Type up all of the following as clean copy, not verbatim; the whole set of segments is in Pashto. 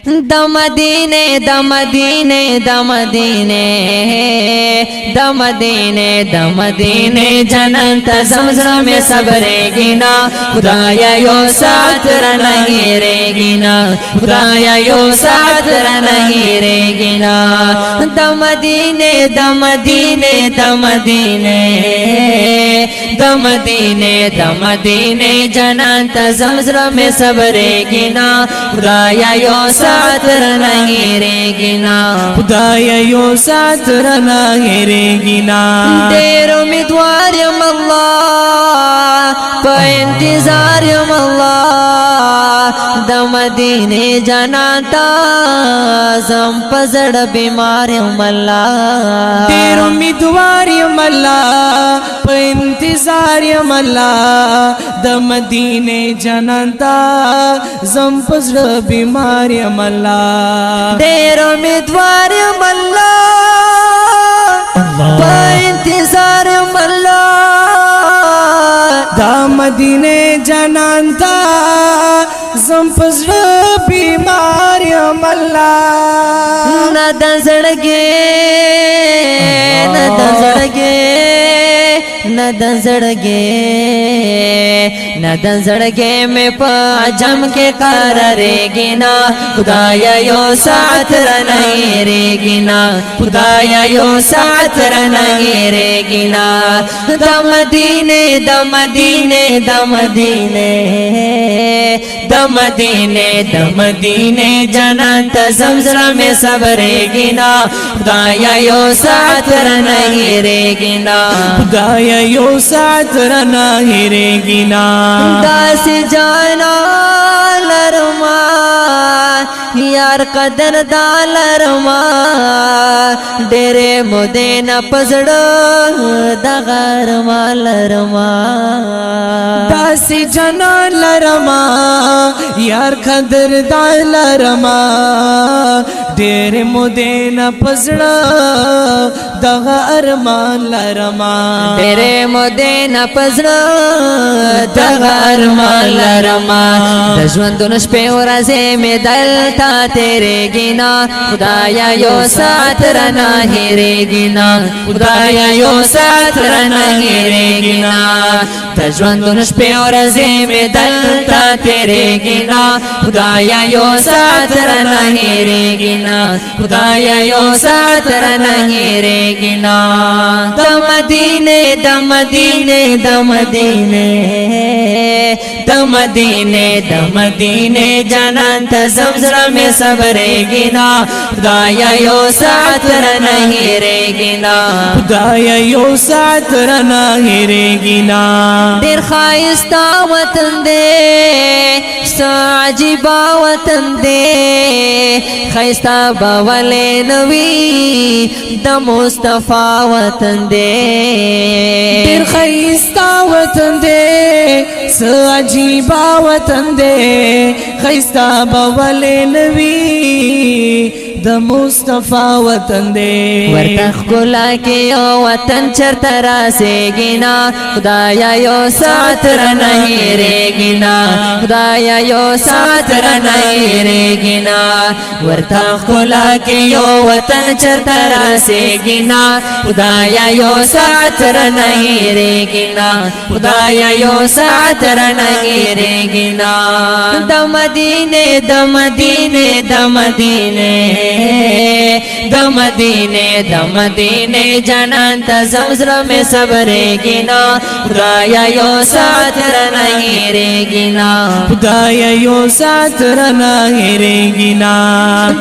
د مدینه د مدینه د مدینه د مدینه د مدینه جنت زمزم میں صبرېږي نا خدایا یو سات رانه هېرېږي نا خدایا یو سات رانه هېرېږي نا د مدینه د مدینه د مدینه د مدینه د مدینه جنت زمزم میں صبرېږي نا خدایا یو سات رانه هېرېږي نا خدایا یو سات رانه هېرېږي نا ډېر امیدوار یم الله په انتظار یم الله د مدینه جنت زم په زړه بیمار یم الله ډېر امیدوار یم الله په انتظار یم الله د مدینه جنت زم په زړه بیمار یم الله ډېر امیدوار یم الله په انتظار یم الله د مدینه جنت زم په زړه بیمار یم الله نه د زړګي نه د زړګي نه د زړګي نه د زړګي مې په عجم کې قرارېږي نا خدایا یو سات رانه هېرېږي نا خدایا یو سات رانه هېرېږي نا د مدینه د مدینه د مدینه د مدینه د مدینه جنت زمزم میں صبرېږي نا خدایا یو سات رانه هېرېږي نا خدایا یو سات رانه هېرېږي نا داسې جانا لرما یار قدر دا لرما ډېرې مودې نه په زړه دغه ارمان لرما داسې جانان لرما یار قدر دا لرما ډېرې مودې نه په زړه دغه ارمان لرما ډېرې مودې نه په زړه دغه ارمان لرما د ژوندون شپې ورځې مې دلته تېرېږي نا خدایا یو سات رانه هېرېږي نا خدایا یو سات رانه هېرېږي نا د ژوندون شپې ورځې مې دلته تېرېږي نا خدایا یو سات رانه هېرېږي نا خدایا یو سات رانه هېرېږي نا د مدینه د مدینه د مدینه د مدینه د مدینه جنت زمزم میں صبرېږي نا خدایا یو سات رانه هېرېږي نا خدایا یو سات رانه هېرېږي نا ډېر ښایسته وطن دی څه عجیبه وطن دی ښایسته به ولې نه وي د مصطفی وطن دی ډېر ښایسته وطن دی څه عجیبه وطن دی ښایسته به ولې نه وي د مصطفی وطن دی ورته ښکلا کې یو وطن چرته راسېږي نا خدایا یو سات رانه هېرېږي نا خدایا یو سات رانه هېرېږي نا ورته ښکلا کې یو وطن چرته راسېږي نا خدایا یو سات رانه هېرېږي نا خدایا یو سات رانه هېرېږي نا د مدینه د مدینه د مدینه د مدینه د مدینه جنت زمزم میں صبرېږي نا خدایا یو سات رانه هېرېږي نا خدایا یو سات رانه هېرېږي نا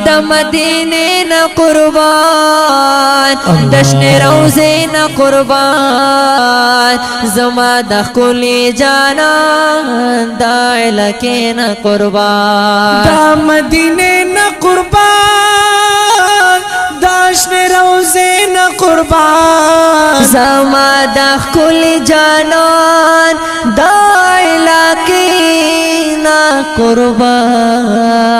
د مدینه نه قربان د شنې روضې نه قربان زما د ښکلي جانان د علاقې نه قربان د مدینه نه قربان د شنې روضې نه قربان زما د ښکلي جانان د علاقې نه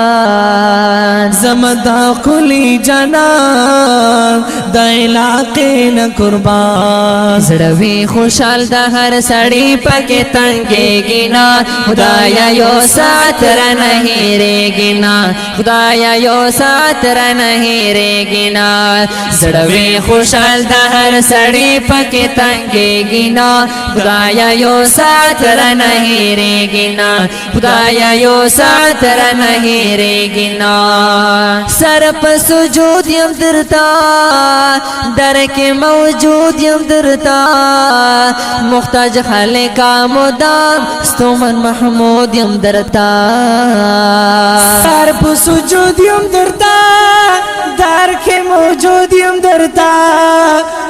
قربان زمدا کلی جنان د علاقې نه قربان زړوي خوشحال د هر سړی پکې تنګېږي نه خدایا یو ساعت رانه هېرېږي نه خدایا یو ساعت رانه هېرېږي نه زړوي خوشحال د هر سړی پکې تنګېږي نه خدایا یو ساعت رانه هېرېږي نه خدایا یو ساعت رانه هېرېږي نه سر په سجود یم درتا در کې موجود یم درتا محتاج خالقا مدام ستومن محمود یم درتا سر په سجود یم درتا در کې موجود یم درتا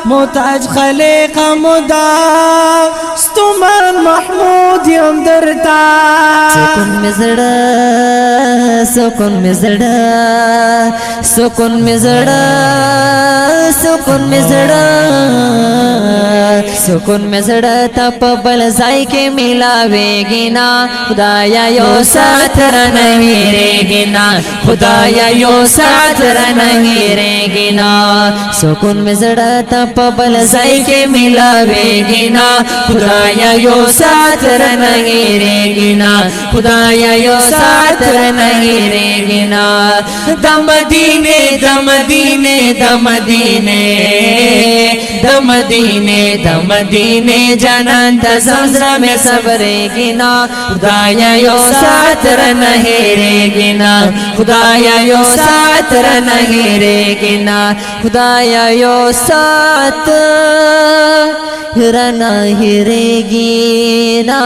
محتاج خالق مدام ستومن محمود یم درتا سکون می زړه سکون می زړه سکون می زړه سکون می زړه سکون می زړه ته په بل ځای کې ملاويږي نه خدایا یو ساعت رانه هېرېږي نه خدایا یو ساعت رانه هېرېږي نه سکون می زړه ته په بل ځای کې ملاويږي نه خدایا یو ساعت رانه هېرېږي نه خدایا یو ساعت رانه هېرېږي نه د مدینه د مدینه د مدینه د مدینه د مدینه جانان د زمزمه میں صبرېږي نه خدایا یو ساعت رانه هېرېږي نه خدایا یو ساعت رانه هېرېږي نه خدایا یو ساعت رانه هېرېږي نه